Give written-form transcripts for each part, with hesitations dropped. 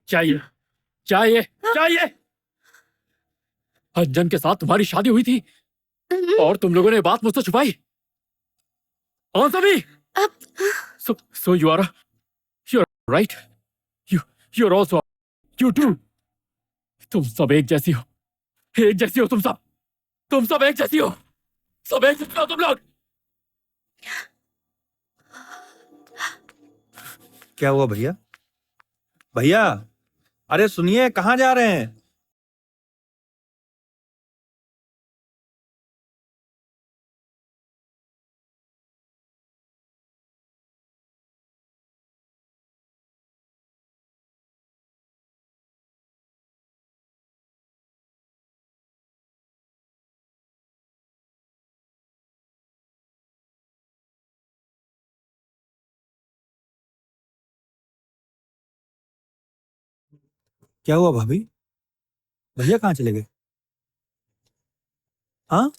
चाहिए चाहिए चाहिए। अंजन के साथ तुम्हारी शादी हुई थी और तुम लोगों ने बात मुझसे छुपाई। Answer me. So you're right. You're also you too. तुम सब एक जैसी हो, एक जैसी हो तुम सब एक जैसी हो, सब एक जैसी हो तुम लोग। क्या हुआ भैया? भैया अरे सुनिए, कहाँ जा रहे हैं? क्या हुआ भाभी? भैया कहाँ चले गए? हाँ,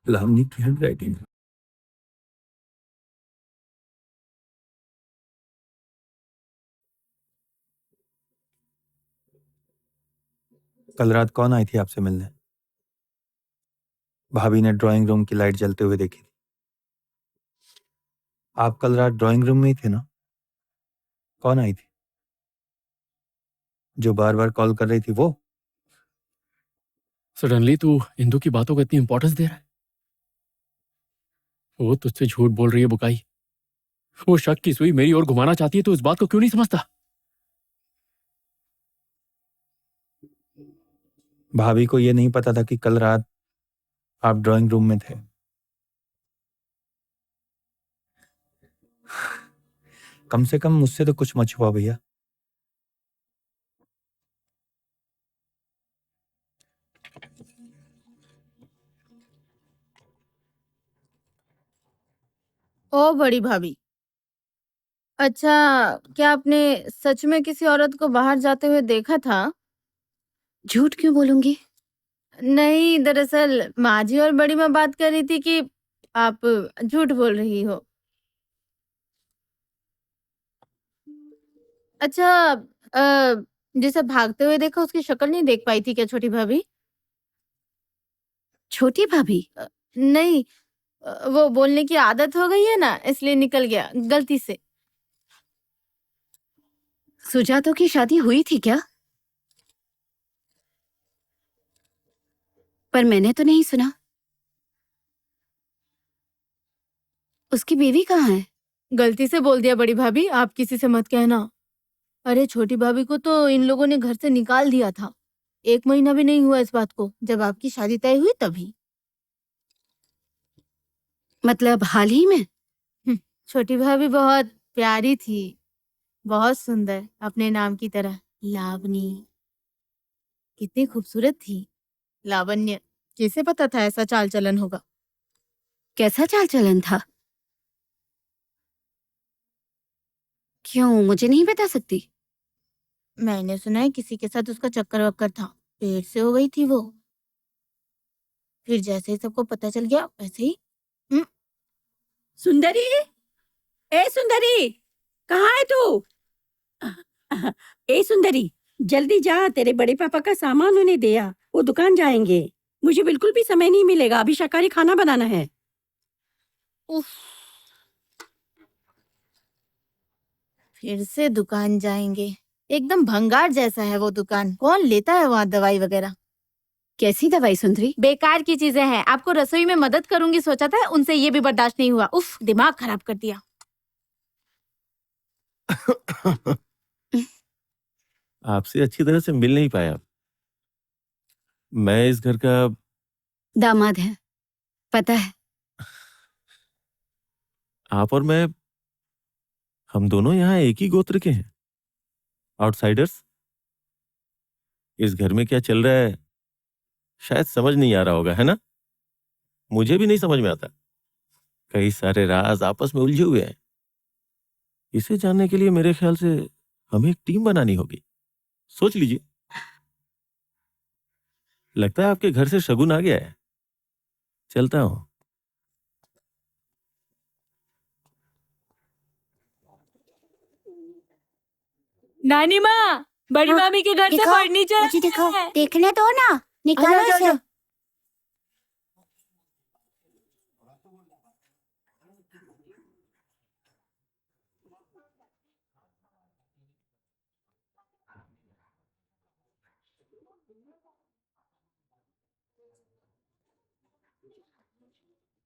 लावनी की हैंडराइटिंग। कल रात कौन आई थी आपसे मिलने? भाभी ने ड्राइंग रूम की लाइट जलते हुए देखी थी। आप कल रात ड्राइंग रूम में ही थे ना? कौन आई थी? जो बार बार कॉल कर रही थी वो? सडनली तू इंदु की बातों को इतनी इंपॉर्टेंस दे रहा है? वो तुझसे झूठ बोल रही है बुकाई। वो शक की सुई मेरी ओर घुमाना चाहती है, तो इस बात को क्यों नहीं समझता? भाभी को ये नहीं पता था कि कल रात आप ड्राइंग रूम में थे। कम से कम मुझसे तो कुछ मत छुपा भैया। ओ बड़ी भाभी, अच्छा, क्या आपने सच में किसी औरत को बाहर जाते हुए देखा था? झूठ क्यों बोलूंगी? नहीं, दरअसल माँ जी और बड़ी माँ बात कर रही थी कि आप झूठ बोल रही हो। अच्छा, जिसे भागते हुए देखा उसकी शक्ल नहीं देख पाई थी क्या छोटी भाभी? छोटी भाभी? नहीं, वो बोलने की आदत हो गई है ना, इसलिए निकल गया गलती से। सुजातो की शादी हुई थी क्या? पर मैंने तो नहीं सुना। उसकी बीवी कहाँ है? गलती से बोल दिया बड़ी भाभी, आप किसी से मत कहना। अरे छोटी भाभी को तो इन लोगों ने घर से निकाल दिया था। 1 महीना भी नहीं हुआ इस बात को, जब आपकी शादी तय हुई तभी। मतलब हाल ही में? छोटी भाभी बहुत प्यारी थी, बहुत सुंदर, अपने नाम की तरह। लावनी कितनी खूबसूरत थी। लावण्य, किसे पता था ऐसा चाल चलन होगा। कैसा चाल चलन था? क्यों, मुझे नहीं बता सकती? मैंने सुना है किसी के साथ उसका चक्कर वक्कर था, पेट से हो गई थी वो। फिर जैसे ही सबको पता चल गया वैसे ही। सुंदरी, ए सुंदरी, कहाँ है तू? ए सुंदरी, जल्दी जा, तेरे बड़े पापा का सामान उन्हें दे आ, वो दुकान जाएंगे। मुझे बिल्कुल भी समय नहीं मिलेगा, अभी शाकाहारी खाना बनाना है। उफ, फिर से दुकान जाएंगे। एकदम भंगार जैसा है वो दुकान, कौन लेता है वहाँ दवाई वगैरह। कैसी दवाई सुंदरी? बेकार की चीजें हैं। आपको रसोई में मदद करूंगी सोचा था, उनसे ये भी बर्दाश्त नहीं हुआ। उफ, दिमाग खराब कर दिया। आपसे अच्छी तरह से मिल नहीं पाया। मैं इस घर का दामाद है, पता है। आप और मैं, हम दोनों यहाँ एक ही गोत्र के हैं। आउटसाइडर्स। इस घर में क्या चल रहा है शायद समझ नहीं आ रहा होगा, है ना? मुझे भी नहीं समझ में आता। कई सारे राज आपस में उलझे हुए हैं। इसे जानने के लिए मेरे ख्याल से हमें एक टीम बनानी होगी। सोच लीजिए। लगता है आपके घर से शगुन आ गया है। चलता हूं। नानी माँ, बड़ी हाँ, मामी के घर से दिखाओ, फर्नीचर मुझे दिखाओ, है। देखने दो ना, निकालो आजा, इसे। आजा।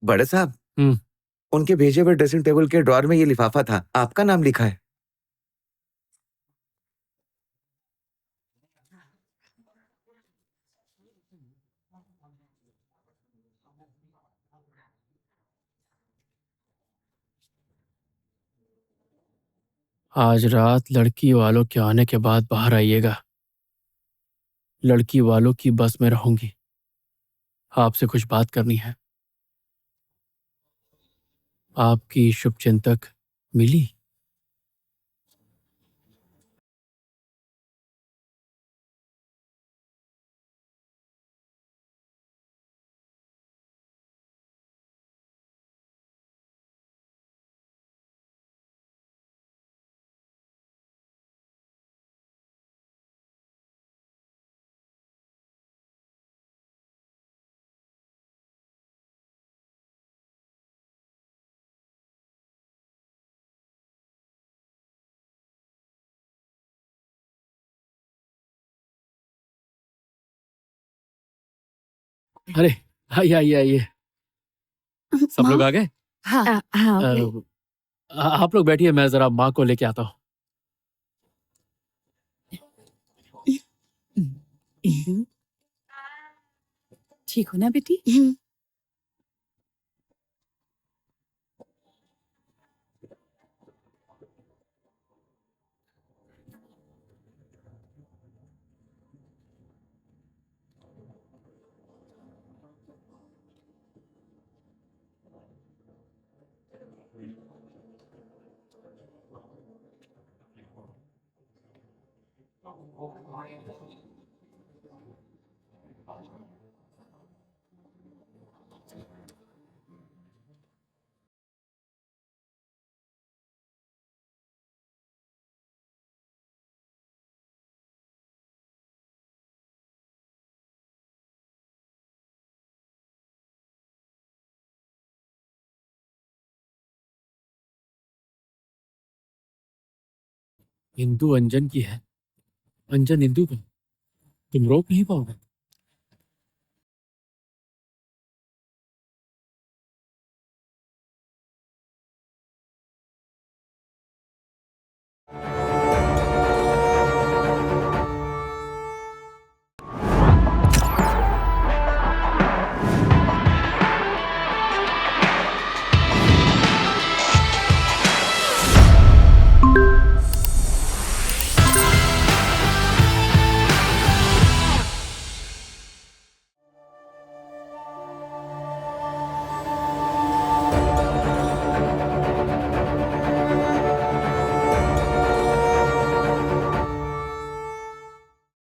बड़े साहब, हम्म। उनके भेजे हुए ड्रेसिंग टेबल के ड्रॉर में ये लिफाफा था, आपका नाम लिखा है। आज रात लड़की वालों के आने के बाद बाहर आइएगा। लड़की वालों की बस में रहूंगी। आपसे कुछ बात करनी है। आपकी शुभचिंतक मिली? अरे, आइए आइए आइए। सब लोग माँ? आ गए? हाँ, हाँ, ओके। आप लोग बैठिए, मैं जरा माँ को लेके आता हूँ। ठीक हो ना बेटी? हिंदू अंजन की है। अंजन हिंदू का तुम रोक नहीं पाओगे।